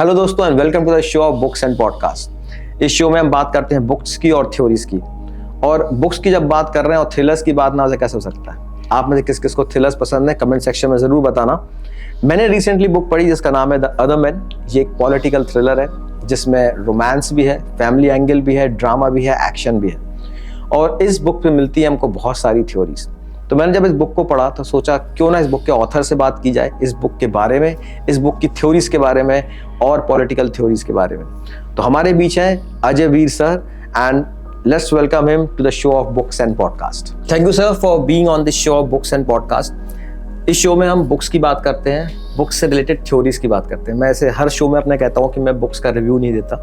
Hello दोस्तों and welcome to the show of books and podcast. इस show में हम बात करते हैं बुक्स की और थ्योरीज की। और बुक्स की जब बात कर रहे हैं और थ्रिलर्स की बात ना हो कैसे हो सकता है। आप में से किस किस को थ्रिलर्स पसंद है कमेंट सेक्शन में ज़रूर बताना। मैंने रिसेंटली बुक पढ़ी जिसका नाम है द अदर मैन। ये एक पॉलिटिकल थ्रिलर है जिसमें रोमांस भी है, फैमिली एंगल भी है, ड्रामा भी है, एक्शन भी है। और इस बुक पे मिलती है हमको बहुत सारी थ्योरीज। तो मैंने जब इस बुक को पढ़ा तो सोचा क्यों ना इस बुक के ऑथर से बात की जाए, इस बुक के बारे में, इस बुक की थ्योरीज के बारे में और पॉलिटिकल थ्योरीज के बारे में। तो हमारे बीच हैं Ajayveer sir and let's welcome him to the show of books and podcast. Thank you sir for being on this show of books and podcast. इस शो में हम बुक्स की बात करते हैं, बुक्स से रिलेटेड थ्योरीज की बात करते हैं। मैं ऐसे हर शो में अपना कहता हूँ कि मैं बुक्स का रिव्यू नहीं देता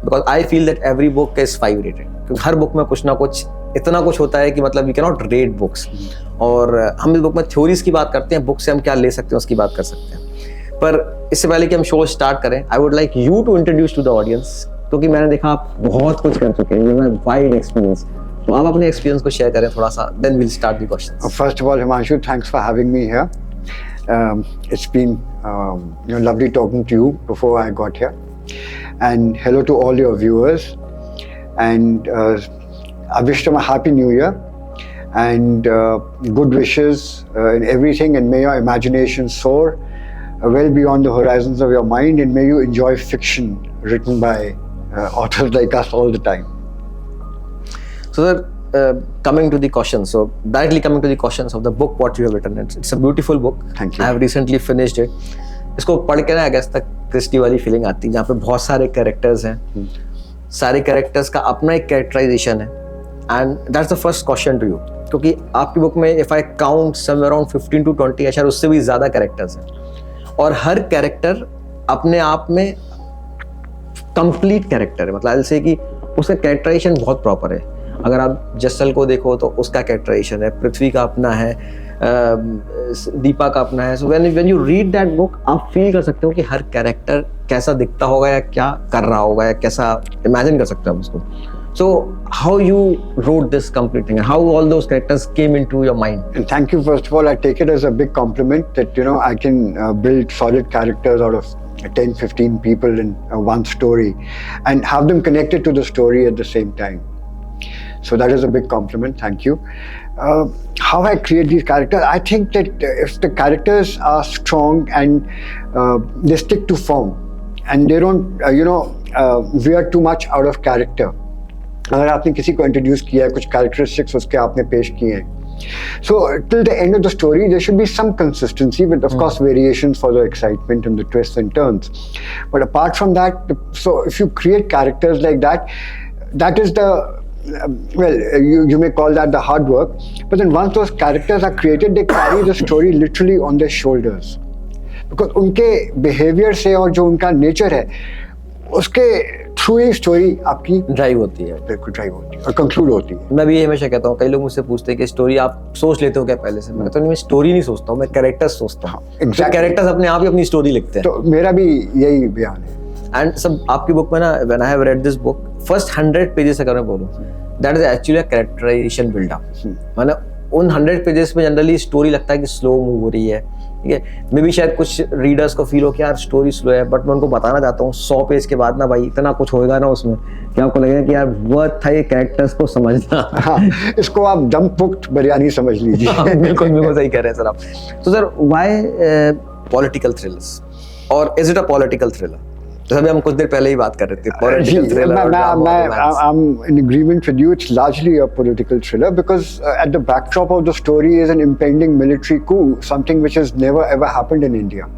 because I feel that every book is 5 rated, क्योंकि हर बुक में कुछ ना कुछ इतना कुछ होता है कि मतलब we can not rate books. और हम इस बुक में थ्योरीज की बात करते हैं, बुक से हम क्या ले सकते हैं उसकी बात कर सकते हैं। पर इससे पहले कि हम शो स्टार्ट करें, I would like you to introduce to the audience, क्योंकि मैंने देखा आप बहुत कुछ कर चुके हैं, वाइड एक्सपीरियंस। तो आप अपने एक्सपीरियंस को शेयर करें थोड़ा सा, then will start the questions. First of all Himanshu, thanks for having me here. It's been lovely talking to you before I got here, and hello to all your viewers, and I wish them a happy new year and good wishes in everything, and may your imagination soar well beyond the horizons of your mind, and may you enjoy fiction written by authors like us all the time. So sir, coming to the questions, so directly coming to the questions of the book what you have written, it's a beautiful book. Thank you. I have recently finished it. इसको पढ़ के ना I guess तक Christie वाली feeling आती है, जहाँ पे बहुत सारे कैरेक्टर्स हैं, सारे कैरेक्टर्स का अपना एक कैरेक्टराइजेशन है, and that's the first question to you. क्योंकि आपकी बुक में if I count somewhere around 15 to 20 या शायद उससे भी ज़्यादा कैरेक्टर्स हैं, और हर कैरेक्टर अपने आप में कंप्लीट कैरेक्टर है। मतलब ऐसे कि उसका कैरेक्टराइजेशन बहुत प्रॉपर है। अगर आप जसल को देखो तो उसका कैरेक्टराइजेशन है, पृथ्वी का अपना है, दीपा का अपना है। So when you read that book आप फील कर सकते हो कि हर कैरेक्टर कैसा दिखता होगा या क्या कर रहा होगा या कैसा इमेजिन कर सकते हो आप उसको। So how you wrote this complete thing and how all those characters came into your mind? And thank you, first of all. I take it as a big compliment that I can build solid characters out of 10-15 people in one story and have them connected to the story at the same time. So that is a big compliment. Thank you. How I create these characters, I think that if the characters are strong and they stick to form and they don't veer too much out of character. अगर आपने किसी को introduce किया है, कुछ characteristics उसके आपने पेश किए हैं, so till the end of the story there should be some consistency with of course variations for the excitement and the twists and turns, but apart from that, so if you create characters like that, that is the you may call that the hard work, but then once those characters are created they carry the story literally on their shoulders, because उनके behavior से और जो उनका nature है उसके through ही story आपकी drive होती है। बिल्कुल ड्राइव होती है और कंक्लूड होती है। मैं भी हमेशा कहता हूँ, कई लोग मुझसे पूछते हैं कि स्टोरी आप सोच लेते हो क्या पहले से? मैं कहता हूँ मैं स्टोरी नहीं सोचता हूँ, मैं कैरेक्टर्स सोचता हूँ। exactly. कैरेक्टर्स अपने आप ही अपनी स्टोरी लिखते हैं। तो मेरा भी यही बयान है। एंड सब आपकी बुक में ना, when I have read this book, first 100 pages अगर मैं बोलूँ, that is actually a characterisation buildup. मैंने उन 100 पेजेस में जनरली स्टोरी लगता है कि स्लो मूव हो रही है, ठीक है। मे भी शायद कुछ रीडर्स को फील हो कि यार स्टोरी स्लो है, बट मैं उनको बताना चाहता हूँ 100 पेज के बाद ना भाई इतना कुछ होएगा ना उसमें कि आपको लगेगा कि यार वर्थ था ये कैरेक्टर्स को समझना। हाँ, इसको आप दम पुख्त बिरयानी समझ लीजिए। बिल्कुल बिल्कुल सही कह रहे हैं सर आप। तो सर व्हाई पॉलिटिकल थ्रिलर्स, और is it a political thriller? जैसे अभी हम कुछ देर पहले ही बात कर रहे थे political thriller. I'm in agreement with you. It's largely a political thriller because at the backdrop of the story is an impending military coup, something which has never ever happened in India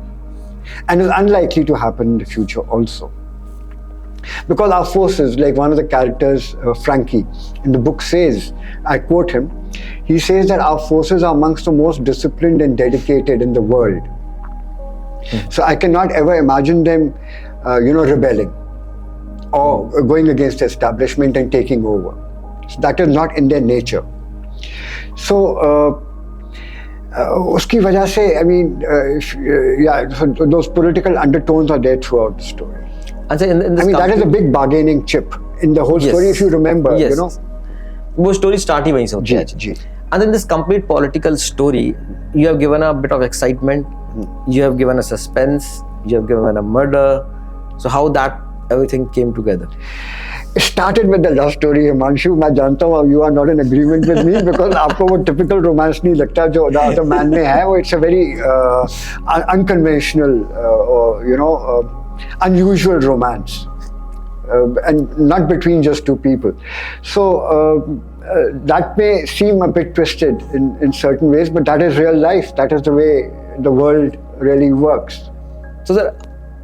and is unlikely to happen in the future also. Because our forces, like one of the characters, Frankie, in the book says, I quote him, he says that our forces are amongst the most disciplined and dedicated in the world. So I cannot ever imagine them rebelling or going against the establishment and taking over. So that is not in their nature. So uski wajah se, I mean, so those political undertones are there throughout the story. That is a big bargaining chip in the whole story, if you remember. वो story start ही वहीं से होती है। जी। And in this complete political story, you have given a bit of excitement, you have given a suspense, you have given a murder. So how that everything came together? It started with the love story, Himanshu. मैं जानता हूँ you are not in agreement with me because आपको वो typical romance नहीं लगता जो The Other Man में है. वो it's a very unconventional, unusual romance, and not between just two people. So that may seem a bit twisted in certain ways, but that is real life. That is the way the world really works. So sir,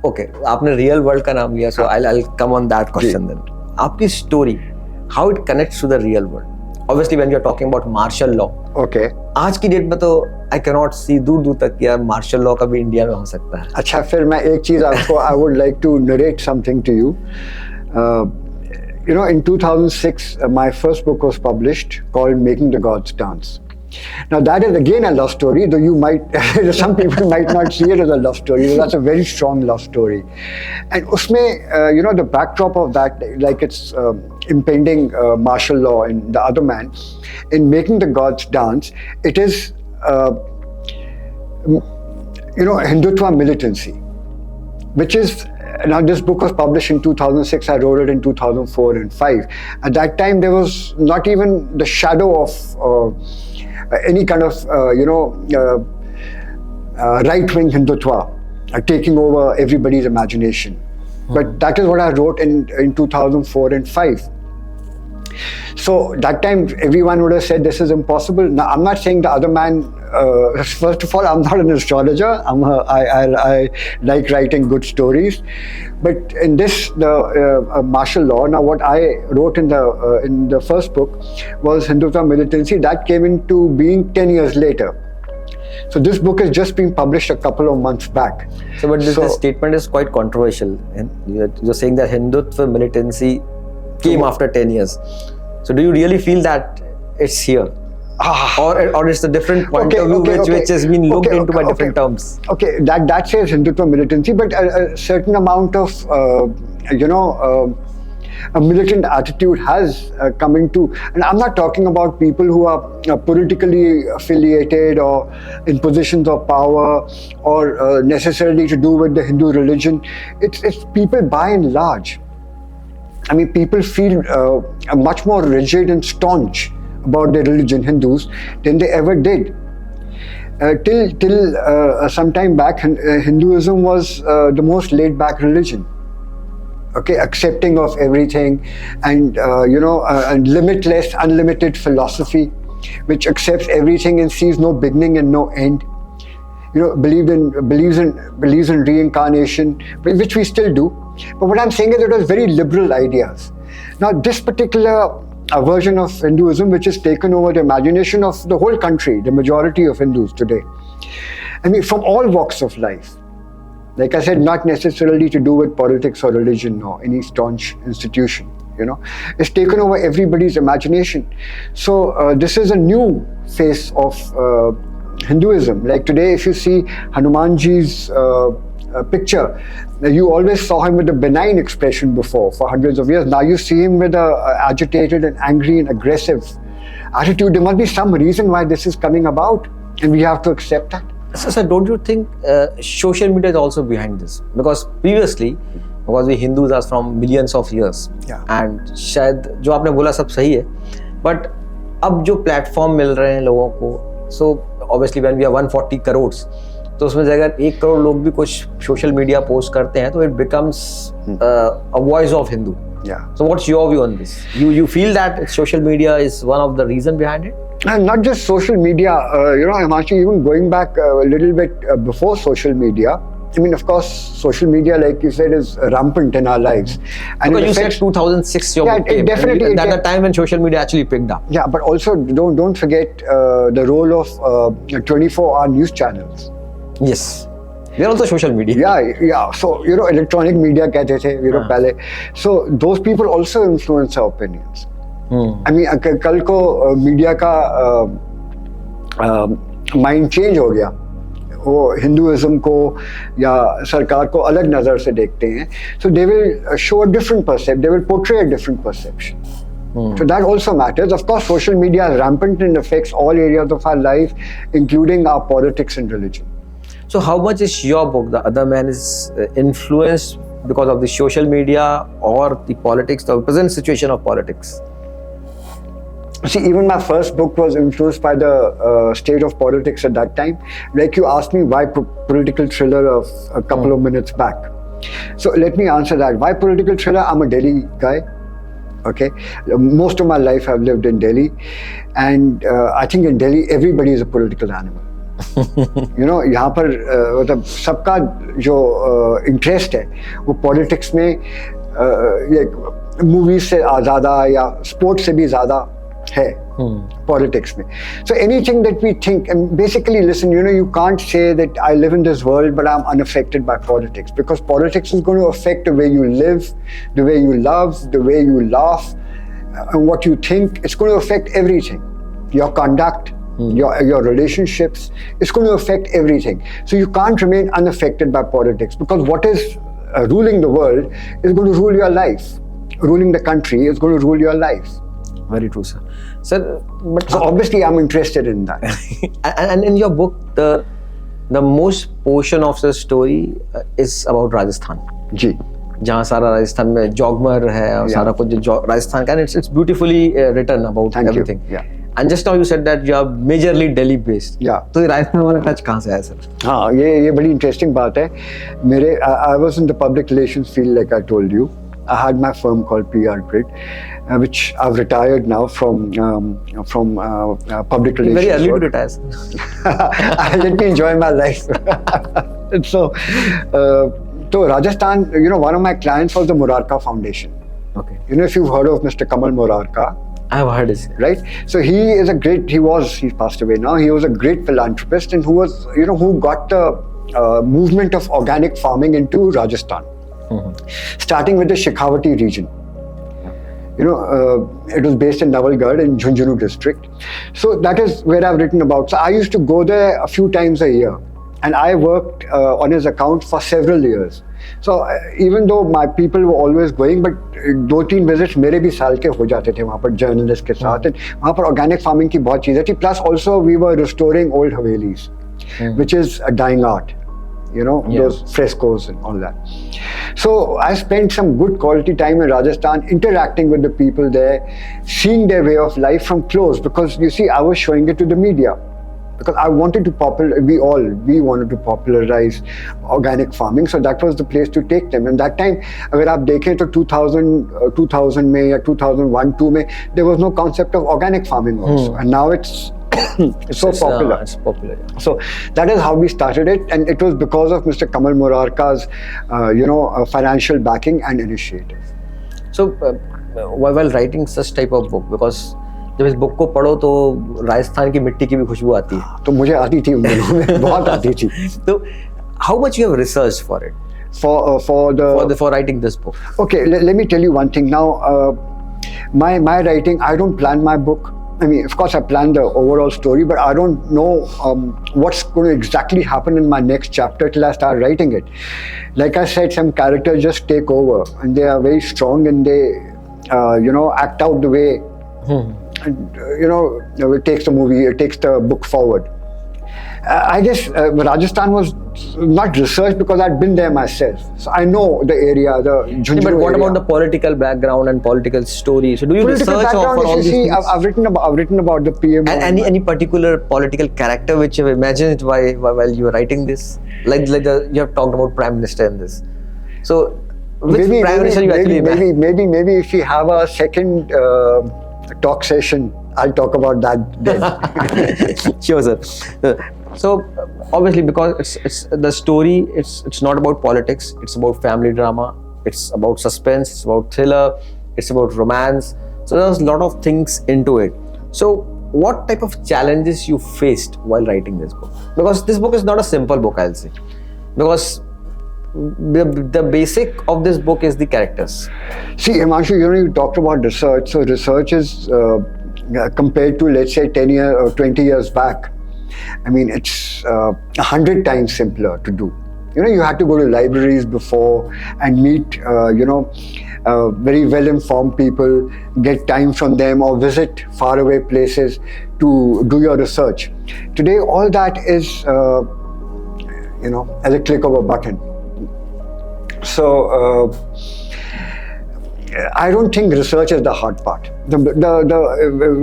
okay, आपने real world का नाम लिया, so I'll come on that question then. आपकी story, how it connects to the real world? Obviously, when you're talking about martial law. Okay. आज की date में तो I cannot see दूर तक यार martial law का भी इंडिया में हो सकता है. अच्छा, फिर मैं एक चीज आपको I would like to narrate something to you. In 2006, my first book was published called Making the Gods Dance. Now that is again a love story, though you might, some people might not see it as a love story. That's a very strong love story. And usme, the backdrop of that, like it's impending martial law in The Other Man, in Making the Gods Dance, it is, Hindutva militancy, which is, now this book was published in 2006, I wrote it in 2004 and 5. At that time there was not even the shadow of any kind of, right-wing Hindutva taking over everybody's imagination. But that is what I wrote in 2004 and 5. So that time everyone would have said this is impossible. Now I'm not saying The Other Man, first of all, I'm not an astrologer. I like writing good stories. But in this, the martial law, now what I wrote in the first book was Hindutva militancy. That came into being 10 years later. So this book has just been published a couple of months back. So but this statement is quite controversial. And you're saying that Hindutva militancy came after 10 years. So do you really feel that it's here? Or it's a different point of view which has been looked into by different terms? Okay, that says Hindutva militancy, but a certain amount of, a militant attitude has come into, and I'm not talking about people who are politically affiliated or in positions of power or necessarily to do with the Hindu religion. It's people by and large. I mean, people feel much more rigid and staunch about their religion, Hindus, than they ever did. Till some time back, Hinduism was the most laid-back religion. Okay, accepting of everything, and and limitless, unlimited philosophy, which accepts everything and sees no beginning and no end. Believes in reincarnation, which we still do. But what I'm saying is it was very liberal ideas. Now this particular version of Hinduism, which has taken over the imagination of the whole country, the majority of Hindus today, I mean, from all walks of life. Like I said, not necessarily to do with politics or religion or any staunch institution, it's taken over everybody's imagination. So this is a new face of Hinduism. Like today, if you see Hanumanji's picture, you always saw him with a benign expression before for hundreds of years. Now you see him with a agitated and angry and aggressive attitude. There must be some reason why this is coming about, and we have to accept that. So don't you think social media is also behind this? Because previously, because we Hindus are from millions of years, and शायद जो आपने बोला सब सही है, but अब जो platform मिल रहे हैं लोगों को, so obviously when we are 140 crores, तो उसमें अगर 1 करोड़ लोग भी कुछ सोशल मीडिया पोस्ट करते हैं तो it becomes a voice of Hindu. So what's your view on this? You feel that social media is one of the reason behind it? And not just social media, I'm actually even going back a little bit before social media. I mean, of course, social media, like you said, is rampant in our lives. And because you said 2006, your book came. Definitely. That's the time when social media actually picked up. Yeah, but also don't forget the role of 24-hour news channels. Yes. They're also social media. Yeah. So, electronic media कहते थे, पहले. So, those people also influence our opinions. I mean, कल को media का mind change हो गया, वो Hinduism को या सरकार को अलग नज़र से देखते हैं. So they will show a different perception, they will portray a different perception. So that also matters. Of course, social media is rampant and affects all areas of our life, including our politics and religion. So how much is your book, The Other Man, is influenced because of the social media or the politics, the present situation of politics? See, even my first book was influenced by the state of politics at that time. Like you asked me why political thriller a couple of minutes back. So let me answer that. Why political thriller? I'm a Delhi guy. Okay, most of my life I've lived in Delhi, and I think in Delhi everybody is a political animal. You know, यहाँ पर मतलब सबका जो interest है वो politics में ये movies से ज़्यादा या sports से भी ज़्यादा है politics में. So anything that we think, and basically listen, you know, you can't say that I live in this world but I'm unaffected by politics, because politics is going to affect the way you live, the way you love, the way you laugh, and what you think. It's going to affect everything. Your conduct, your relationships, it's going to affect everything. So you can't remain unaffected by politics, because what is ruling the world is going to rule your life. Ruling the country is going to rule your life. Very true, sir. Sir, but so obviously I'm interested in that. And in your book, the most portion of the story is about Rajasthan. जी. जहाँ सारा राजस्थान में जॉगमर है और सारा कुछ जो राजस्थान का, and it's beautifully written about everything. Yeah. And just now you said that you are majorly Delhi based. Yeah. तो ये राजस्थान वाला टच कहाँ से आया सर? हाँ, ये बड़ी interesting बात है. I was in the public relations field, like I told you. I had my firm called PR Grid, which I've retired now from public relations. Very early to retire, sir. Let me enjoy my life. So Rajasthan, you know, one of my clients was the Murarka Foundation. Okay. You know, if you've heard of Mr. Kamal Murarka. I have heard it. Right? So he's passed away now. He was a great philanthropist, and who got the movement of organic farming into Rajasthan. Starting with the Shekhawati region. You know, it was based in Nawalgarh in Jhunjhunu district. So that is where I've written about. So I used to go there a few times a year, and I worked on his account for several years. So even though my people were always going, but 2-3 visits मेरे भी साल के हो जाते थे वहाँ पर journalists के साथ. And वहाँ पर organic farming की बहुत चीज़ें थी. Plus also we were restoring old Havelis, which is a dying art. You know, those frescoes and all that. So I spent some good quality time in Rajasthan, interacting with the people there, seeing their way of life from close, because you see, I was showing it to the media. Because I wanted to we wanted to popularize organic farming, so that was the place to take them. And that time, अगर आप देखें तो 2000 में या 2001-2 में, there was no concept of organic farming also, and now it's so popular. It's popular. Yeah. So that is how we started it, and it was because of Mr. Kamal Murarka's, financial backing and initiative. So while writing such type of book, because जब इस book को पढ़ो तो राजस्थान की मिट्टी की भी खुशबू आती है. तो मुझे आती थी उन दिनों में, बहुत आती थी. तो how much you have researched for it? For writing this book? Okay, let me tell you one thing. Now, my writing, I don't plan my book. I mean, of course, I plan the overall story, but I don't know what's going to exactly happen in my next chapter till I start writing it. Like I said, some characters just take over, and they are very strong, and they, act out the way. And, it takes the book forward. I guess Rajasthan was not researched because I'd been there myself. So I know the area, the Jhunjhunu But what area. about the political background and political story? So do you Political research background, for all these things? I've written about the PM. And any particular political character which you have imagined while you were writing this? Like you have talked about Prime Minister in this. So which Prime Minister you actually imagine? Maybe if we have a second talk session, I'll talk about that then. Sure, sir. So obviously, because it's the story, it's not about politics. It's about family drama. It's about suspense. It's about thriller. It's about romance. So there's a lot of things into it. So what type of challenges you faced while writing this book? Because this book is not a simple book, I'll say. Because the basic of this book is the characters. See, Himanshu, you talked about research. So research is compared to, let's say, 10 years or 20 years back. I mean, it's 100 times simpler to do. You had to go to libraries before and meet, very well-informed people, get time from them, or visit faraway places to do your research. Today, all that is, at a click of a button. So I don't think research is the hard part. The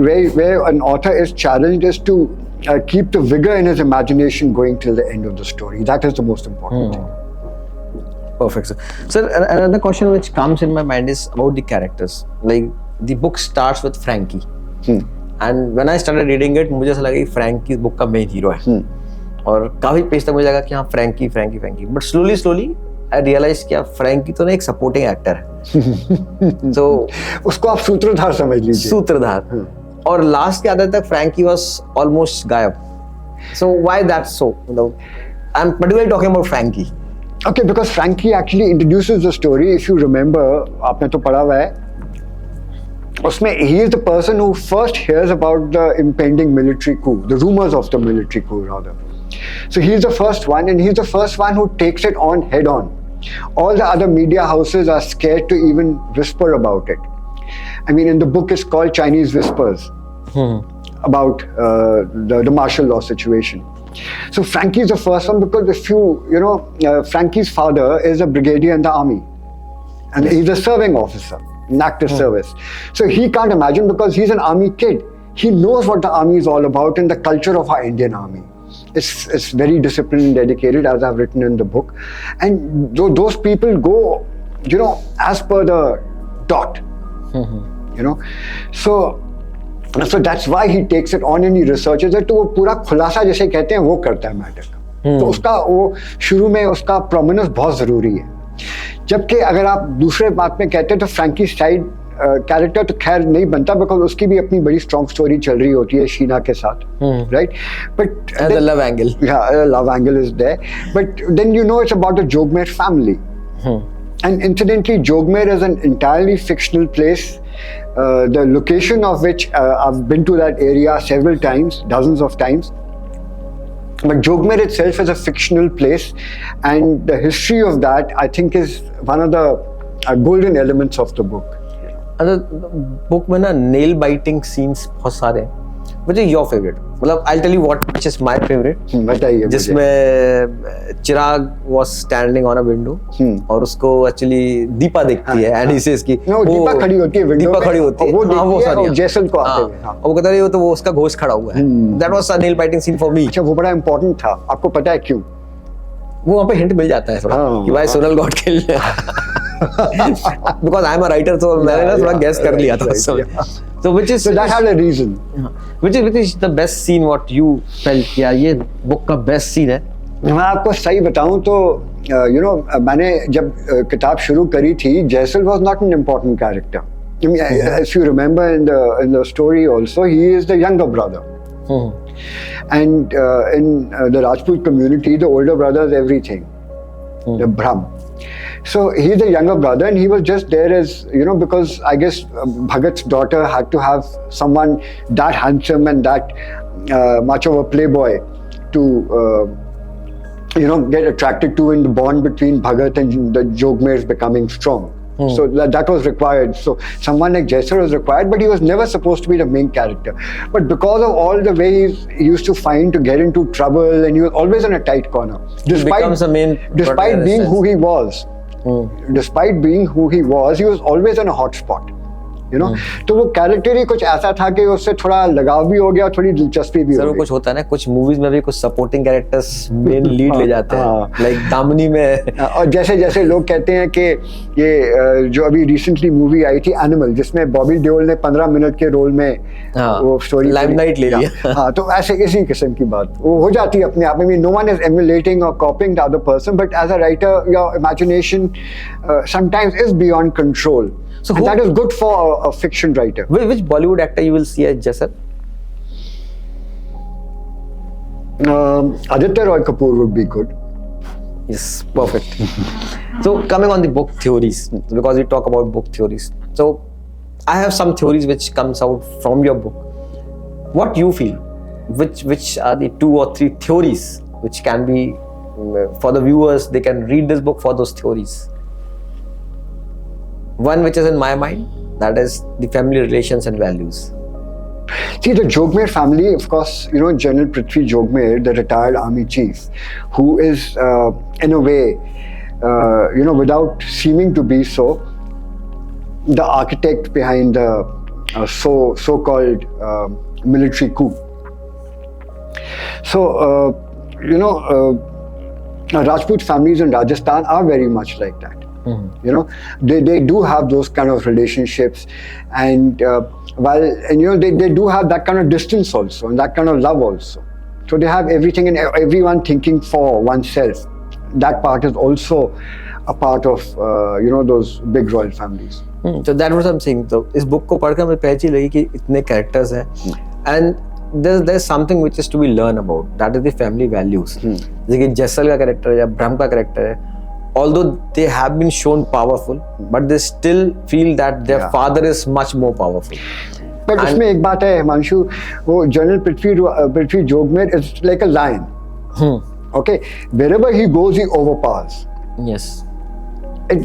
way where an author is challenged is to keep the vigor in his imagination going till the end of the story. That is the most important thing. Perfect, sir. Sir, another question which comes in my mind is about the characters. Like the book starts with Frankie, and when I started reading it, मुझे ऐसा लगा कि Frankie book का main hero है. और काफी page तक मुझे लगा कि हाँ Frankie. But slowly I realized कि Frankie तो ना एक supporting actor है. So उसको आप सूत्रधार समझ लीजिए. सूत्रधार. और last के आधे तक Frankie was almost गायब. So why that so? I'm particularly talking about Frankie. Okay, because Frankie actually introduces the story. If you remember, आपने तो पढ़ा हुआ है. उसमें he is the person who first hears about the impending military coup, the rumors of the military coup rather. So he is the first one, and he is the first one who takes it on head on. All the other media houses are scared to even whisper about it. I mean, in the book it's called Chinese Whispers about the martial law situation. So Frankie is the first one because if you know, Frankie's father is a brigadier in the army, and he's a serving officer in active service. So he can't imagine, because he's an army kid. He knows what the army is all about and the culture of our Indian army. It's very disciplined and dedicated, as I've written in the book. And those people go, you know, as per the dot, you know. So that's why he takes it on and he researches it. तो वो पूरा खुलासा जैसे कहते हैं वो करता है मैटर का. तो उसका वो शुरू में उसका प्रोमिनेंस बहुत ज़रूरी है. जबकि अगर आप दूसरे बात में कहते हैं तो फ्रैंकी साइड कैरेक्टर तो खैर नहीं बनता, बिकॉज उसकी भी अपनी बड़ी स्ट्रॉन्ग स्टोरी चल रही होती है शीना के साथ, right. But the love angle. Yeah, love angle is there. But then you know it's about the Jogmer family. And incidentally, Jogmer is an entirely fictional place. The location of which I've been to that area several times, dozens of times. But Jogmer itself is a fictional place, and the history of that, I think, is one of the golden elements of the book. Book में ना nail biting scenes बहुत सारे हैं. Which is your favorite? मतलब I'll tell you which is my favorite. बताइए. जिसमें चिराग was standing on a window और उसको actually दीपा देखती है and he says कि दीपा खड़ी होती है विंडो पे. दीपा खड़ी होती है. वो सारी जैसल को आते हुए. वो कहता है तो वो उसका घोष खड़ा हुआ है. That was a nail biting scene for me. अच्छा, वो बड़ा important था. आपको पता है क्यों? वो वहाँ पे हिंट मिल जाता है थोड़ा कि भाई Sonal God kill. Because I'm a writer, so मैंने ना थोड़ा guess कर लिया था. So that had a reason. Which is the best scene what you felt कि यार ये book का best scene है? मैं आपको सही बताऊं तो you know, मैंने जब किताब शुरू करी थी, जैसल was not an important character. I mean, if you remember in the story also, he is the younger brother. And in the Rajput community, the older brother is everything. The Brahm. So he's the younger brother, and he was just there as, you know, because I guess Bhagat's daughter had to have someone that handsome and that much of a playboy to, you know, get attracted to, in the bond between Bhagat and the Jogmers becoming strong. So that was required. So someone like Jaisar was required, but he was never supposed to be the main character. But because of all the ways he used to find to get into trouble, and he was always in a tight corner. Despite being who he was. Despite being who he was always in a hot spot. You know? तो वो character ही कुछ ऐसा था कि उससे थोड़ा लगाव भी हो गया, थोड़ी दिलचस्पी भी हो गई. कुछ होता है ना, कुछ मूवीज में भी कुछ सपोर्टिंग कैरेक्टर्स मेन लीड ले जाते हैं, लाइक दामनी में. और जैसे जैसे लोग कहते हैं कि ये जो अभी रिसेंटली मूवी आई थी एनिमल, जिसमें बॉबी देओल ने 15 मिनट के रोल में वो स्टोरी लाइमलाइट ले लिया. हाँ, तो ऐसे इसी किस्म की बात वो हो जाती है अपने आप में. नो वन इज एमुलेटिंग और copying the other person, but as a writer your imagination sometimes is beyond control. So and that is good for a fiction writer. Which Bollywood actor you will see as Jaisar? Aditya Roy Kapoor would be good. Yes, perfect. So coming on the book theories, because we talk about book theories. So I have some theories which comes out from your book. What you feel? Which are the 2 or 3 theories which can be for the viewers? They can read this book for those theories. One which is in my mind, that is the family relations and values. See, the Jogmer family, of course, you know, General Prithvi Jogmer, the retired army chief, who is in a way without seeming to be so, the architect behind the so-called military coup. So, Rajput families in Rajasthan are very much like that. They do have those kind of relationships, and they do have that kind of distance also, and that kind of love also. So they have everything and everyone thinking for oneself. That part is also a part of those big royal families. So that was what I'm saying. So इस book को पढ़कर मुझे पहले लगी कि इतने characters हैं, and there's something which is to be learned about. That is the family values. जैसे कि जैसल का character है या ब्रह्म का character है, although they have been shown powerful, but they still feel that their father is much more powerful. But इसमें एक बात है हिमांशु, वो general Prithvi Jogmer is like a lion. Okay, wherever he goes, he overpowers. Yes.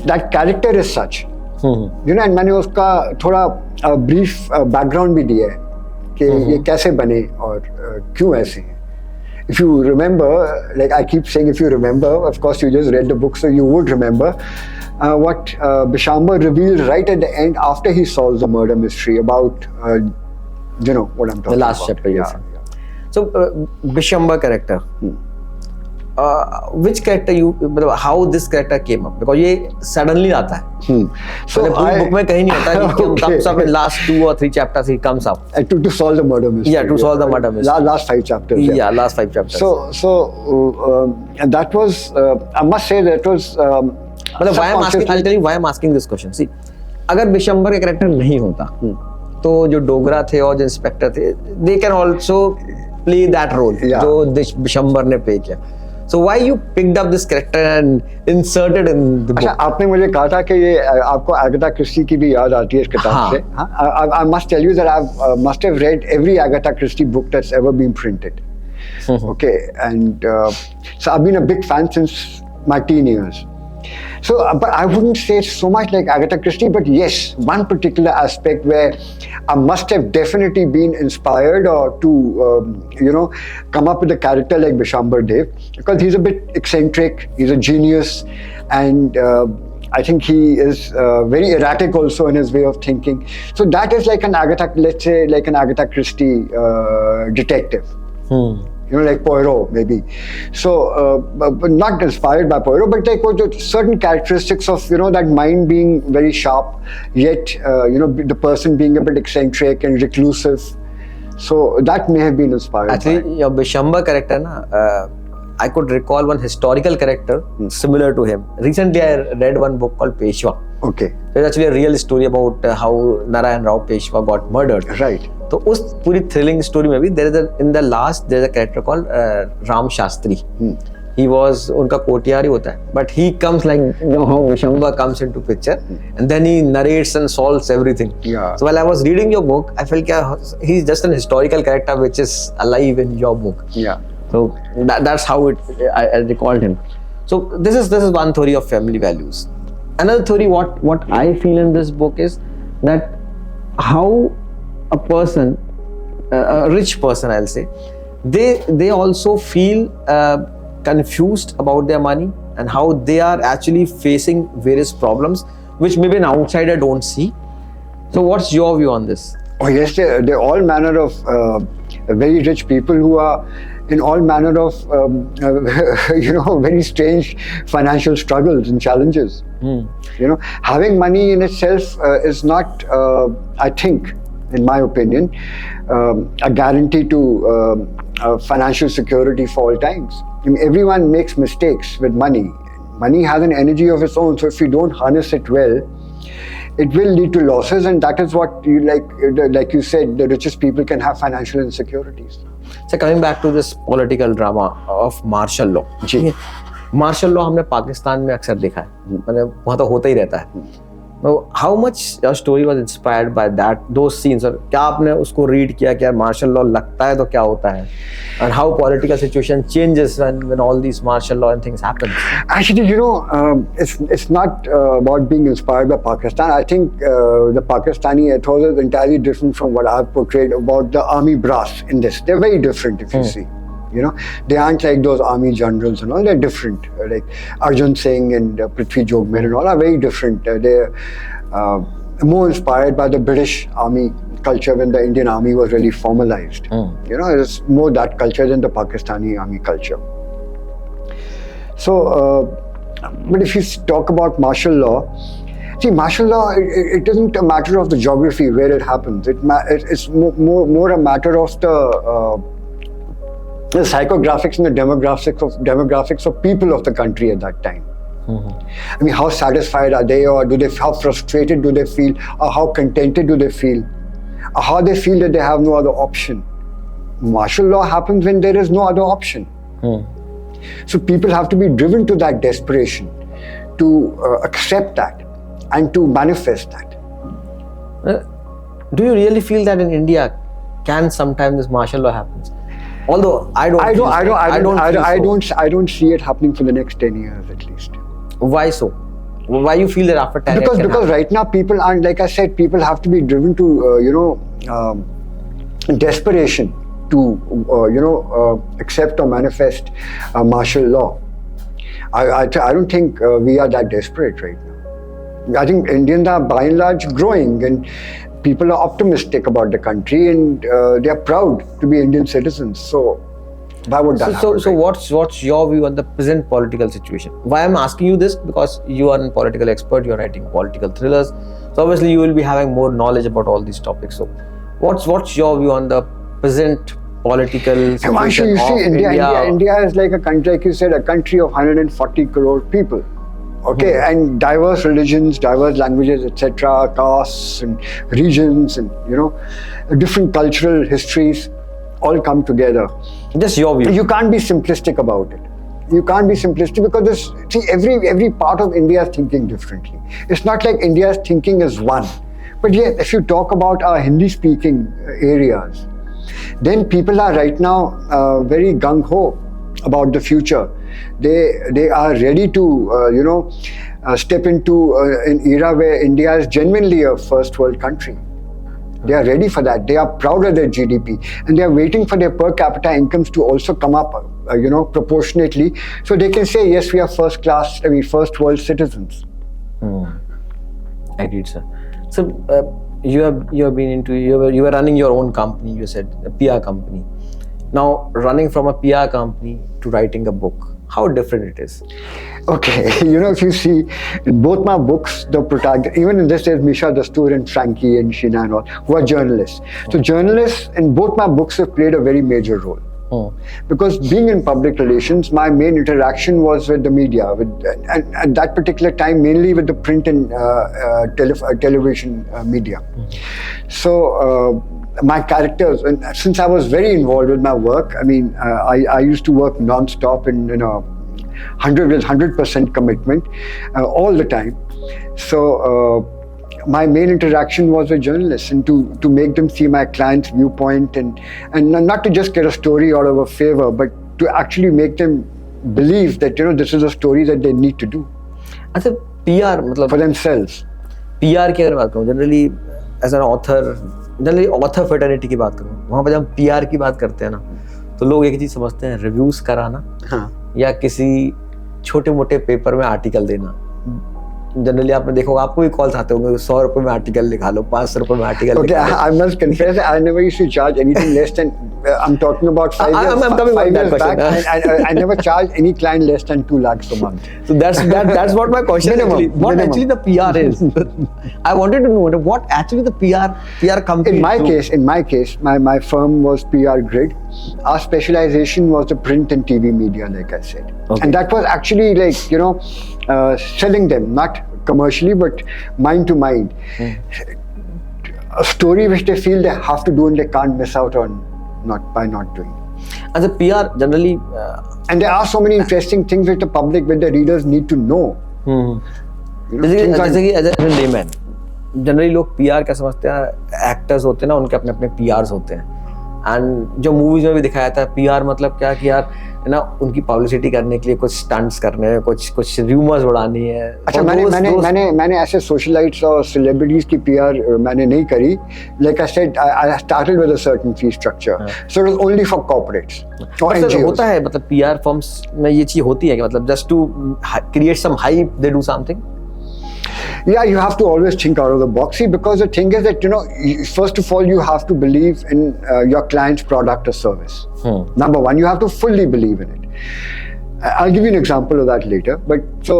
That character is such. And मैंने उसका थोड़ा brief background भी दिया है कि ये कैसे बने और क्यों ऐसे हैं. If you remember, like I keep saying, if you remember, of course you just read the book, so you would remember what Bishamber revealed right at the end after he solves the murder mystery about, what I'm talking about. The last chapter, yes. Yeah. So, Bishamber character. Which character how this character came up? Because ये suddenly आता है. So book में कहीं नहीं होता कि comes up in last 2 or 3 chapters he comes up. To solve the murder mystery. Yeah, to solve the murder mystery. Last 5 chapters. Yeah, last 5 chapters. So and that was, I must say that was. Why I'm asking? I'll tell you why I'm asking this question. See, अगर बिशंबर का character नहीं होता, तो जो डोगरा थे और जो inspector थे, they can also play that role जो बिशंबर ने play किया. So why you picked up this character and inserted in the book? अच्छा, आपने मुझे कहा था कि ये आपको Agatha Christie की भी याद आती है इस किताब से. I must tell you that I must have read every Agatha Christie book that's ever been printed. Okay, and so I've been a big fan since my teen years. So, but I wouldn't say so much like Agatha Christie, but yes, one particular aspect where I must have definitely been inspired or to, come up with a character like Bishamber Dev, because he's a bit eccentric, he's a genius, and I think he is very erratic also in his way of thinking. So that is like an Agatha, let's say like an Agatha Christie detective. Like Poirot maybe. So, but not inspired by Poirot, but like certain characteristics of, that mind being very sharp, yet, the person being a bit eccentric and reclusive. So that may have been inspired. Actually, your Bishamber character, I could recall one historical character similar to him. Recently, I read one book called Peshwa. Okay. So it's actually a real story about how Narayan Rao Peshwa got murdered. Right. तो उस पूरी thrilling story में भी in the last there is a character called Ram Shastri. He was उनका कोटियार ही होता है, but he comes like how Bishamber comes into picture and then he narrates and solves everything. Yeah. So while I was reading your book, I felt he's just an historical character which is alive in your book. Yeah. So that's how I recalled him. So this is one theory of family values. Another theory, what I feel in this book is that how a person, a rich person, I'll say, they also feel confused about their money and how they are actually facing various problems which maybe an outsider don't see. So what's your view on this? Oh yes, they're all manner of very rich people who are in all manner of very strange financial struggles and challenges. Having money in itself is not, I think, in my opinion, a guarantee to financial security for all times. I mean, everyone makes mistakes with money. Money has an energy of its own, so if you don't harness it well, it will lead to losses, and that is what you like you said, the richest people can have financial insecurities. So coming back to this political drama of martial law. Ji. Martial law हमने पाकिस्तान में अक्सर देखा है, मतलब वहाँ तो होता ही रहता है. How much your story was inspired by those scenes? और क्या आपने उसको read किया कि यार martial law लगता है तो क्या होता है? And how political situation changes when all these martial law and things happen? Actually, it's not about being inspired by Pakistan. I think the Pakistani ethos is entirely different from what I've portrayed about the army brass in this. They're very different if you see. You know, they aren't like those army generals and all. They're different. Like Arjun Singh and Prithvi Jogmer and all are very different. They're more inspired by the British army culture when the Indian army was really formalized. You know, it's more that culture than the Pakistani army culture. So, but if you talk about martial law, see, martial law, it isn't a matter of the geography where it happens. It's more a matter of the psychographics and the demographics of people of the country at that time. I mean, how satisfied are they, or how frustrated do they feel, or how contented do they feel, or how they feel that they have no other option. Martial law happens when there is no other option. So people have to be driven to that desperation, to accept that and to manifest that. Do you really feel that in India can sometimes this martial law happens? Although I don't see it happening for the next 10 years at least. Why so? Why you feel that after 10 years? Because right now people aren't, like I said, people have to be driven to desperation to accept or manifest martial law. I don't think we are that desperate right now. I think Indians are by and large growing, and people are optimistic about the country, and they are proud to be Indian citizens. So why would that happen? So what's your view on the present political situation? Why I'm asking you this, because you are a political expert, you're writing political thrillers, so obviously you will be having more knowledge about all these topics. So what's your view on the present political situation you of see, India is like a country, like you said, a country of 140 crore people. Okay, and diverse religions, diverse languages, etc., castes and regions, and different cultural histories all come together. Just your view. You can't be simplistic about it. You can't be simplistic because every part of India is thinking differently. It's not like India's thinking is one. But yeah, if you talk about our Hindi-speaking areas, then people are right now very gung-ho about the future. They are ready to step into an era where India is genuinely a first world country. They are ready for that. They are proud of their GDP, and they are waiting for their per capita incomes to also come up proportionately, so they can say, yes, we are first world citizens. Agreed, sir. So you were running your own company, you said, a PR company. Now, running from a PR company to writing a book, how different it is? Okay, if you see in both my books, the protagonist, even in this, there's Misha Dastoor and Frankie and Sheena and all, who are journalists. So journalists in both my books have played a very major role. Because being in public relations, my main interaction was with the media, and at that particular time, mainly with the print and television media. So my characters, and since I was very involved with my work, I mean, I used to work non-stop in 100% commitment all the time. So my main interaction was with journalists, and to make them see my client's viewpoint, and not to just get a story out of a favor, but to actually make them believe that this is a story that they need to do. अच्छा, PR मतलब for themselves. PR की अगर बात करूँ, generally as an author, generally author fraternity की बात करूँ, वहाँ पर जब हम PR की बात करते हैं ना, तो लोग एक चीज समझते हैं, रिव्यूज कराना या किसी छोटे मोटे पेपर में आर्टिकल देना. जनरली आपने देखा होगा, आपको भी कॉल्स आते होंगे, 100 रुपए में आर्टिकल लिखा लो, 500 रुपए में article. Okay, I must confess, I never used to charge anything less than. I'm talking about 5 years. I'm coming back. I never charged any client less than 2 lakhs a month. So that's what my question minimum. What actually the PR is. I wanted to know what actually the PR company. In my case, my firm was PR Grid. Our specialization was the print and TV media, like I said. Okay. And that was actually like, selling them, not commercially, but mind to mind. A story which they feel they have to do and they can't miss out on by not doing. As a PR, generally... and there are so many interesting things which the public, which the readers need to know. जैसे कि as a layman, generally लोग PR क्या समझते हैं, actors होते हैं ना, उनके अपने PRs होते हैं. एंड जो मूवीज में भी दिखाया था पीआर मतलब क्या कि यार है ना उनकी पब्लिसिटी करने के लिए कुछ स्टंट्स करने हैं, कुछ रूमर्स उड़ानी है। अच्छा, मैंने ऐसे सोशलाइट्स और सेलिब्रिटीज की पीआर मैंने नहीं करी। Like I said, I started with a certain fee structure, so it was only for corporates और एनजीओस। होता है मतलब पीआर फर्म्स में ये चीज होती है कि मतलब just to create some hype they do something. Yeah, you have to always think out of the box. See, because the thing is that, first of all, you have to believe in your client's product or service. Number one, you have to fully believe in it. I'll give you an example of that later. But so,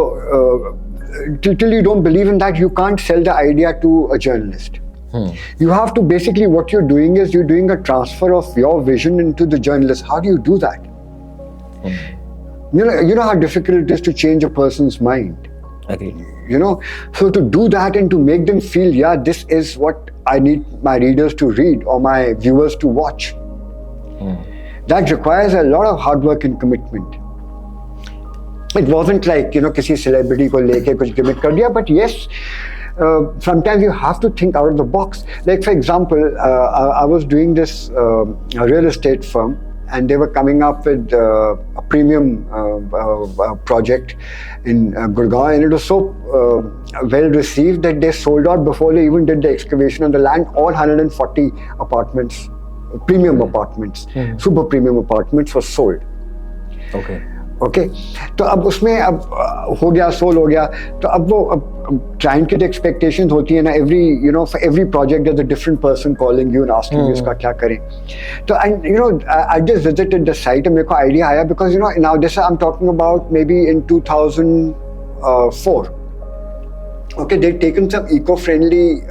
till you don't believe in that, you can't sell the idea to a journalist. You have to basically, what you're doing is you're doing a transfer of your vision into the journalist. How do you do that? You know how difficult it is to change a person's mind. Agreed. So to do that and to make them feel, yeah, this is what I need my readers to read or my viewers to watch, that requires a lot of hard work and commitment. It wasn't like, किसी celebrity को लेके कुछ gimmick कर दिया, but yes, sometimes you have to think out of the box. Like for example, I was doing this real estate firm, and they were coming up with a premium project in Gurgaon, and it was so well received that they sold out before they even did the excavation on the land. All 140 apartments, premium apartments, super premium apartments were sold. Okay. तो अब उसमें अब हो गया, soul हो गया, तो अब वो क्लाइंट की एक्सपेक्टेशंस होती है ना, for every project there's a different person calling you and asking you इसका क्या करें. तो I just visited the site and मेरे को आइडिया आया because now this I'm talking about maybe in 2004. Okay, they'd taken some eco-friendly,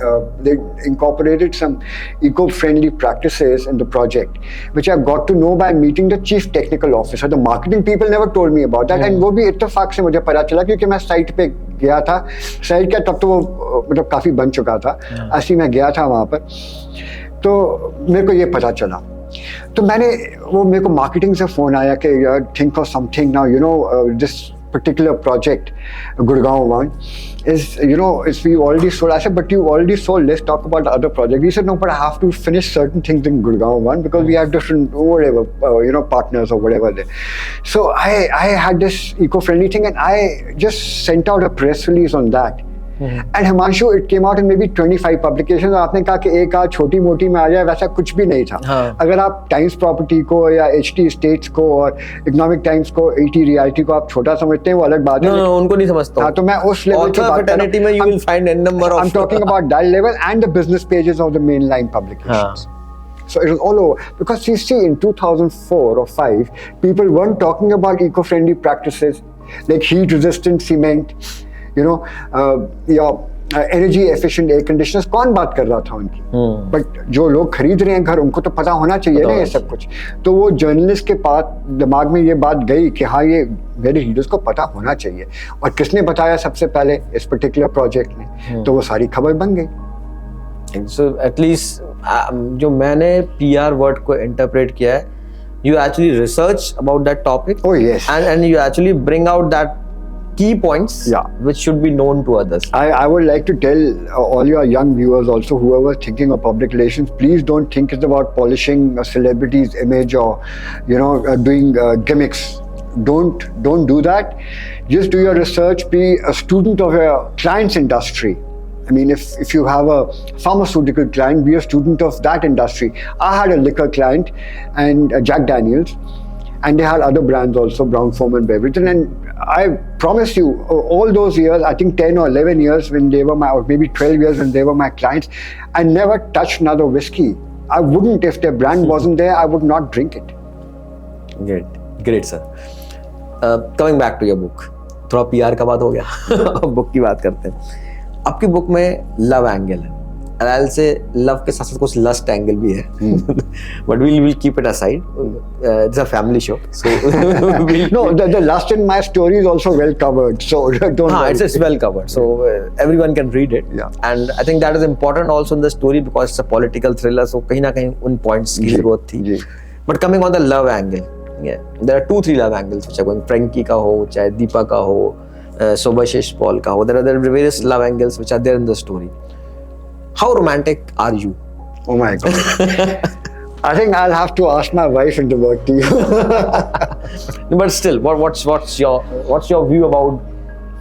they incorporated some eco-friendly practices in the project, which I got to know by meeting the chief technical officer. The marketing people never told me about that, and वो भी इत्तेफाक से मुझे पता चला क्योंकि मैं site पे गया था. साइट क्या, तब तो वो मतलब काफी बन चुका था. ऐसे मैं गया था वहाँ पर, तो मेरे को ये पता चला. तो मेरे को मार्केटिंग से फोन आया कि यार think of something now, this particular project, Gurgaon one, is we already sold. I said, but you already sold, let's talk about the other project. He said, no, but I have to finish certain things in Gurgaon one because we have different whatever partners or whatever there. So I had this eco-friendly thing and I just sent out a press release on that. And Himanshu, it came out in maybe 25 publications. आपने कहा कि एक आध छोटी मोटी में आ जाए, वैसा कुछ भी नहीं था. अगर आप टाइम्स प्रॉपर्टी को या HT स्टेट्स को और इकोनॉमिक टाइम्स को, AT रियलिटी को आप छोटा समझते हैं, वो अलग बात है. उनको नहीं समझता. हाँ, तो मैं उस लेवल की बात कर रहा हूँ. You will find n number of. I'm talking about that level and the business pages of the mainline publications. So it was all over. Because you see, in 2004 or 5, people weren't talking about eco-friendly practices like heat-resistant cement, energy efficient air conditioners. कौन बात कर रहा था उनकी? But जो लोग खरीद रहे हैं घर, उनको तो पता होना चाहिए ना ये सब कुछ. तो वो जर्नलिस्ट के पास दिमाग में ये बात गई कि हाँ, ये मेरे रीडर्स को पता होना चाहिए. और किसने बताया सबसे पहले? इस पर्टिकुलर प्रोजेक्ट ने. तो वो सारी खबर बन गई. सो एटलीस्ट जो मैंने पीआर वर्ड को इंटरप्रेट किया है, you actually research about that topic. Oh yes. And you actually bring out that key points which should be known to others. I would like to tell all your young viewers also, whoever is thinking of public relations, please don't think it's about polishing a celebrity's image or doing gimmicks. Don't do that. Just do your research. Be a student of your client's industry. I mean, if you have a pharmaceutical client, be a student of that industry. I had a liquor client and Jack Daniels, and they had other brands also, Brown-Forman Beverage. And I promise you, all those years, I think 10 or 11 years when they were or maybe 12 years when they were my clients, I never touched another whiskey. I wouldn't. If their brand wasn't there, I would not drink it. Great, sir. Coming back to your book, थोड़ा PR का बात हो गया. Book की बात करते हैं. आपकी बुक में लव एंगल है. I'll say love के साथ-साथ कुछ lust angle भी है. But we'll keep it aside. It's a family show. So no, the lust in my story is also well covered. So don't worry. It's well covered. So everyone can read it. Yeah. And I think that is important also in the story because it's a political thriller. So कहीं ना कहीं उन points की जरूरत थी. But coming on the love angle, there are 2-3 love angles which are going. Frankie का हो, चाहे दीपा का हो, Subhashish Paul का हो. There are various love angles which are there in the story. How romantic are you? Oh my God. I think I'll have to ask my wife into work to you. But still, what's your view about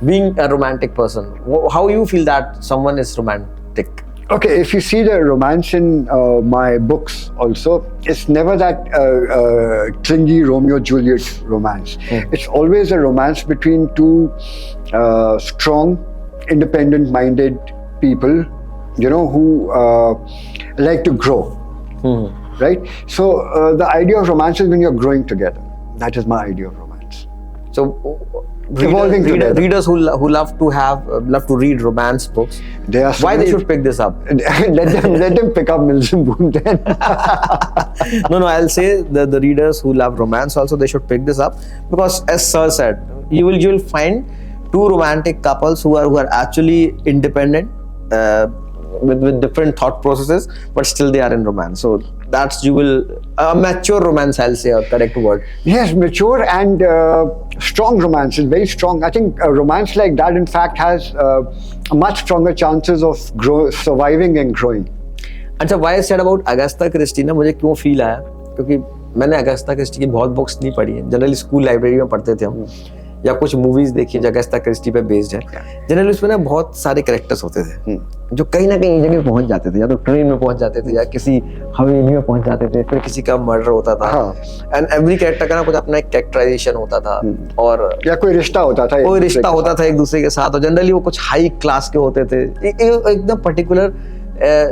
being a romantic person? How you feel that someone is romantic? Okay, if you see the romance in my books also, it's never that clingy Romeo-Juliet romance. It's always a romance between two strong, independent-minded people, you know, who like to grow, right? So the idea of romance is when you're growing together. That is my idea of romance. So Readers who love to read romance books, why they should pick this up? let them pick up Mills and Boon then. No, I'll say the readers who love romance also, they should pick this up, because as Sir said, you will find two romantic couples who are actually independent, with different thought processes, but still they are in romance. So that's a mature romance, I'll say, a correct word. Yes, mature and strong romance is very strong. I think a romance like that, in fact, has much stronger chances of surviving and growing. अच्छा, why I said about Agatha Christie ना, मुझे क्यों feel आया, क्योंकि मैंने Agusta Christie की बहुत books नहीं पढ़ी हैं. जनरली स्कूल लाइब्रेरी में पढ़ते थे हम, या कुछ मूवीज देखी जो अगस्ता क्रिस्टी पे बेस्ड है. जनरली उसमें ना बहुत सारे कैरेक्टर्स होते थे जो कहीं ना कहीं जगह पहुंच जाते थे, या तो ट्रेन में पहुंच जाते थे, या किसी हवेली में पहुंच जाते थे, फिर किसी का मर्डर होता था. एंड एवरी कैरेक्टर का ना कुछ अपना एक कैरेक्टराइजेशन होता था, और या कोई रिश्ता होता था एक दूसरे के साथ, और जनरली वो कुछ हाई क्लास के होते थे. एकदम पर्टिकुलर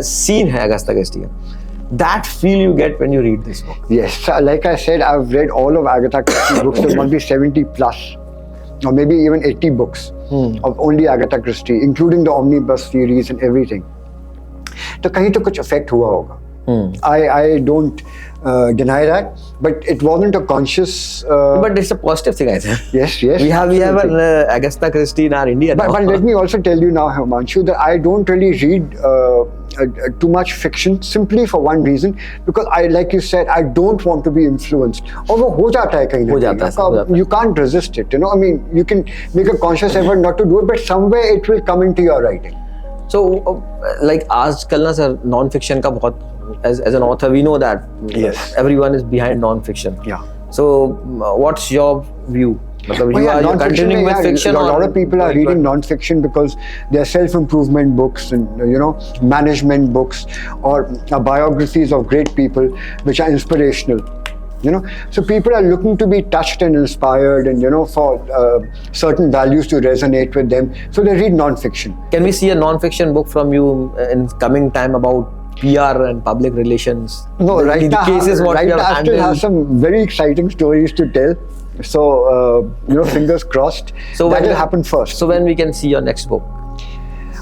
सीन है अगस्ता क्रिस्टी का. That feel you get when you read this book. Yes, like I said, I've read all of Agatha Christie's books. There must be 70 plus, or maybe even 80 books of only Agatha Christie, including the omnibus series and everything. तो कहीं तो कुछ effect हुआ होगा. I don't deny that, but it wasn't a conscious. But it's a positive thing, I think. Yes. We have an Agatha Christie in our India. But let me also tell you now, Himanshu, that I don't really read too much fiction simply for one reason, because like you said, I don't want to be influenced. और वो हो जाता है कहीं ना कहीं. You can't resist it. You know, I mean, you can make a conscious effort not to do it, but somewhere it will come into your writing. So, like आजकल ना सर non-fiction का बहुत, as an author we know that everyone is behind non-fiction. Yeah. So, what's your view? You are continuing with fiction. A lot of people are reading non-fiction because they're self-improvement books and management books, or biographies of great people which are inspirational. So people are looking to be touched and inspired, and for certain values to resonate with them. So they read non-fiction. Can we see a non-fiction book from you in coming time about PR and public relations? No, right now I still have some very exciting stories to tell. So fingers crossed. So that will happen first. So when we can see your next book?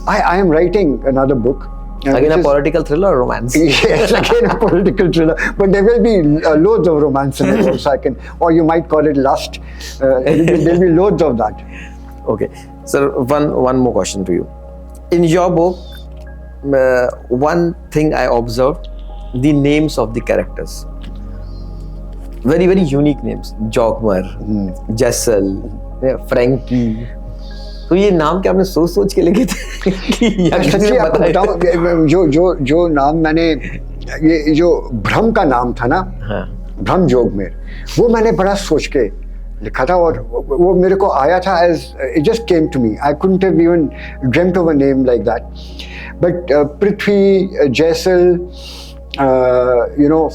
I am writing another book. Again a political thriller or romance? Yes, again a political thriller. But there will be loads of romance in it also. Or you might call it lust. There will be loads of that. Okay. So one more question to you. In your book, one thing I observed, the names of the characters. Very, very unique names. Jogmer, Jessel, Frankie. तो ये नाम क्या आपने सोच के लिखे थे? सच्ची आपको बताऊं, जो नाम मैंने, ये जो भ्रम का नाम था ना, भ्रम जोगमेर, वो मैंने बड़ा सोच के लिखा था, और वो मेरे को आया था as it just came to me. I couldn't have even dreamt of a name like that. But Prithvi, Jessel,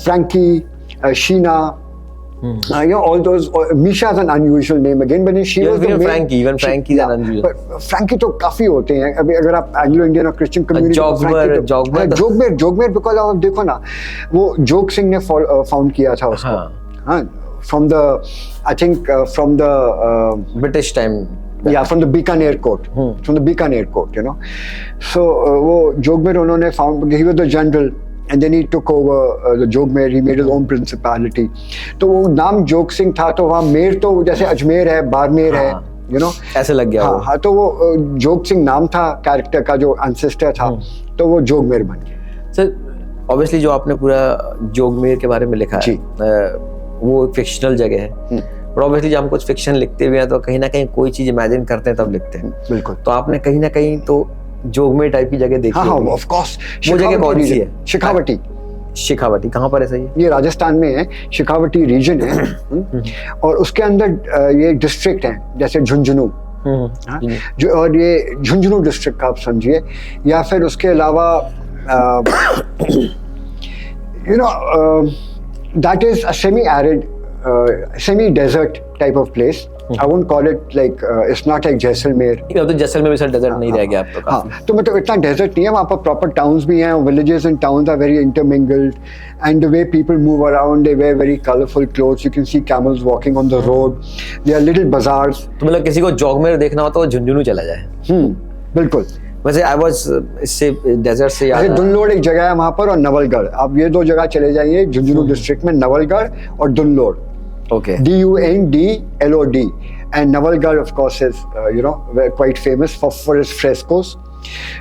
Frankie, Sheena. All those. Misha is an unusual name again, but she was the main. Frankie is an unusual. But Frankie तो काफी होते हैं. अभी अगर आप Anglo-Indian और Christian community. Jogmer because आप देखो ना, वो जोग सिंह ने found किया था उसको. From the, I think from the British time. Yeah, from the Bikaner court. From the Bikaner court, So वो जोगमेर उन्होंने found. He was the general. And then he took over the Jogmer. He made his own principality. तो वो नाम जोग सिंह था, तो वहाँ मेर तो जैसे अजमेर है, बाड़मेर है, ऐसे लग गया. हाँ, तो वो जोग सिंह नाम था कैरेक्टर का, जो एंसेस्टर था, तो वो जोगमेर बन गया. सर, ऑब्वियसली जो आपने पूरा जोगमेर के बारे में लिखा है, वो फिक्शनल जगह है. और ऑब्वियसली जब हम कुछ फिक्शन लिखते हुए हैं तो कहीं ना कहीं कोई चीज इमेजिन करते हैं तब लिखते हैं. बिल्कुल. तो आपने कहीं ना कहीं तो जोगमेर टाइप की जगह देखी. हाँ, ऑफ कोर्स. वो जगह कौन सी है? शेखावटी. शेखावटी कहाँ पर है सही? ये राजस्थान में है, शेखावटी रीजन है। और उसके अंदर ये डिस्ट्रिक्ट है जैसे झुंझुनू, जो और ये झुंझुनू डिस्ट्रिक्ट का आप समझिए, या फिर उसके अलावा you know that is a semi arid semi desert type of place. I won't call it like it's not like Jaisalmer. तो जैसलमेर में सर डेजर्ट नहीं रह गया अब तो काफी। हाँ, तो मतलब इतना डेजर्ट नहीं है वहाँ पर, प्रॉपर टाउन्स भी हैं, villages and towns are very intermingled, and the way people move around, they wear very colorful clothes. You can see camels walking on the road. There are little bazaars. तो मतलब किसी को जोगमेर देखना हो तो झुंझुनू चला जाए। बिल्कुल। वैसे आई वाज इससे डेजर्ट से याद, दुल्लोड़ एक जगह है वहाँ पर, और नवलगढ़, आप ये दो जगह चले जाइए झुंझुनू डिस्ट्रिक्ट में, नवलगढ़ और दुल्लोड़। Okay. DUNDLOD, and Navalgarh of course is quite famous for its frescoes.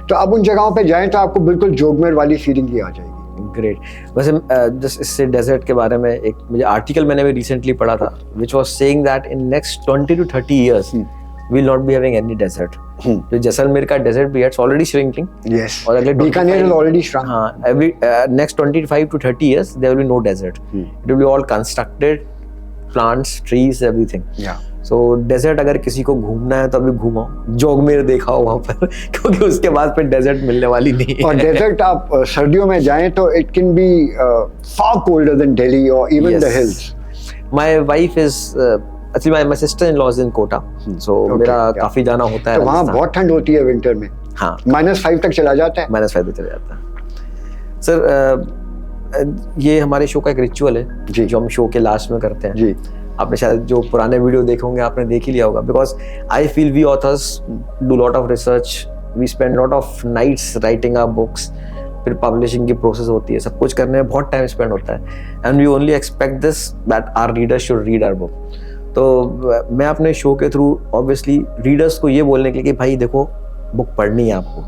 तो आप उन जगहों पे जाएं तो आपको बिल्कुल जोगमेर वाली फीलिंग ही आ जाएगी। ग्रेट। वैसे जस्ट इससे डेजर्ट के बारे में एक मुझे आर्टिकल मैंने भी रिसेंटली पढ़ा था, which was saying that in next 20 to 30 years we will not be having any desert. जो जैसलमेर का डेजर्ट भी है, it's already shrinking. Yes. और अगले बीकानेर is already shrunk. हाँ, every next 25 to 30 years there will be no desert. It will be all constructed, plants, trees, everything. Yeah. So desert अगर किसी को घूमना है तो अभी घूमाओ, जोगमेर देखा हो वहाँ पर, क्योंकि उसके बाद फिर डेजर्ट मिलने वाली नहीं है। और डेजर्ट आप सर्दियों में जाएं तो it can be far colder than Delhi or even the hills. My wife is actually my sister-in-law is in Kota, so मेरा काफी जाना होता है। तो वहाँ बहुत ठंड होती है विंटर में। हाँ, -5 तक चला जाता है। -5 तक चला जाता है। सर ये हमारे शो का एक रिचुअल है जो हम शो के लास्ट में करते हैं जी। आपने शायद जो पुराने वीडियो देखे होंगे आपने देख ही लिया होगा, because I feel we authors do lot of research, we spend lot of nights writing our books, फिर पब्लिशिंग की प्रोसेस होती है, सब कुछ करने में बहुत टाइम स्पेंड होता है, and we only expect this that our readers should read our book. तो मैं अपने शो के थ्रू ऑब्वियसली रीडर्स को ये बोलने के लिए कि भाई देखो बुक पढ़नी है आपको,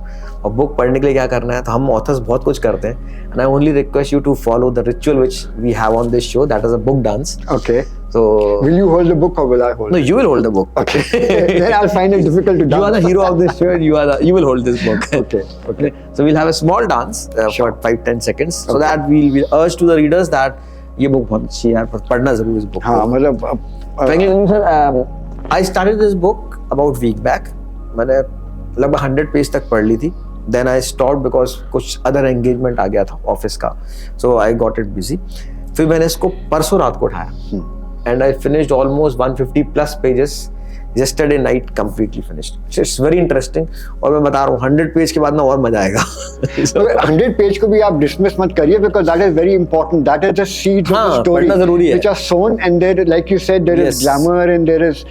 और बुक पढ़ने के लिए क्या करना है, तो हम ऑथर्स बहुत कुछ करते हैं, and I only request you to follow the ritual which we have on this show, that is a book dance. Okay, so will you hold the book or will I hold? No, you will hold the book. Okay. Then I'll find it difficult to dance. You are the hero of this show, and you will hold this book. Okay. So we'll have a small dance for 5-10 seconds, so that we'll urge to the readers that ये book बहुत अच्छी है यार, पढ़ना जरूर इस book। हाँ, मतलब I started this book about week back. मैंने लगभग 100 पेज तक पढ़ ली थी, then I stopped because कुछ other engagement आ गया था ऑफिस का, so I got it busy. फिर मैंने इसको परसों रात को उठाया, and I finished almost 150 plus pages yesterday night, completely finished. So it's very interesting, और मैं बता रहा हूँ 100 पेज के बाद ना और मजा आएगा। So 100 पेज को भी आप dismiss मत करिए, because that is very important. That is the seeds of the story which are sown, and there, like you said, there is glamour and there is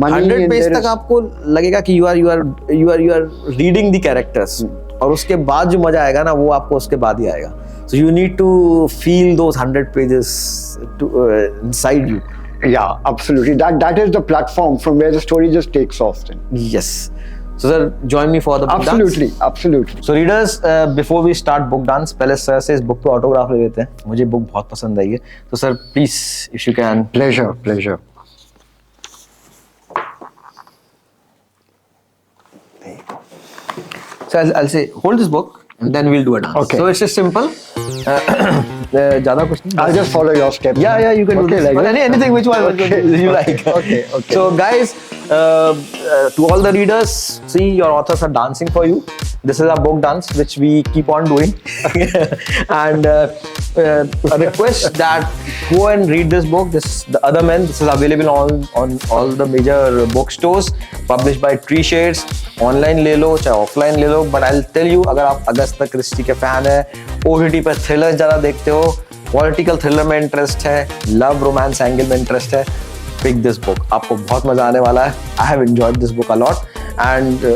money. 100 page तक आपको लगेगा कि you are reading the characters, और उसके बाद जो मजा आएगा ना वो आपको उसके बाद ही आएगा। So you need to feel those 100 pages inside you. Yeah, absolutely. That is the platform from where the story just takes off then. Yes. So sir, join me for the book dance. Absolutely. So readers, before we start book dance, पहले sir से इस book पे autograph ले लेते हैं। मुझे book बहुत पसंद आई है, तो sir please if you can. Pleasure. So I'll say hold this book and then we'll do a dance. Okay. So it's just simple. ज़्यादा कुछ नहीं. I'll just follow your steps. Yeah, you can do this. Like anything which one you like. Okay. So guys, to all the readers, see, your authors are dancing for you. This is a book dance which we keep on doing, and a request that go and read this book. The Other Men. This is available on all the major bookstores. Published by Tree Shades. Online ले लो चाहे offline ले लो. But I'll tell you, अगर आप Agusta Christie के fan है, OTT पर thriller ज़्यादा देखते हो, political thriller में interest है, love romance angle में interest है, pick this book. आपको बहुत मजा आने वाला है. I have enjoyed this book a lot, and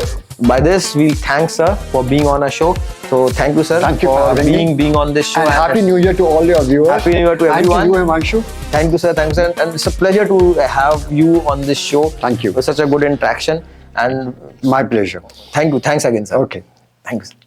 by this we'll thank sir for being on our show. So thank you sir for being on this show. And Happy New Year to all your viewers. Happy New Year to everyone. And to you, Himanshu. Thank you sir, and it's a pleasure to have you on this show. Thank you. It was such a good interaction, and my pleasure. Thanks again sir. Okay. Thanks.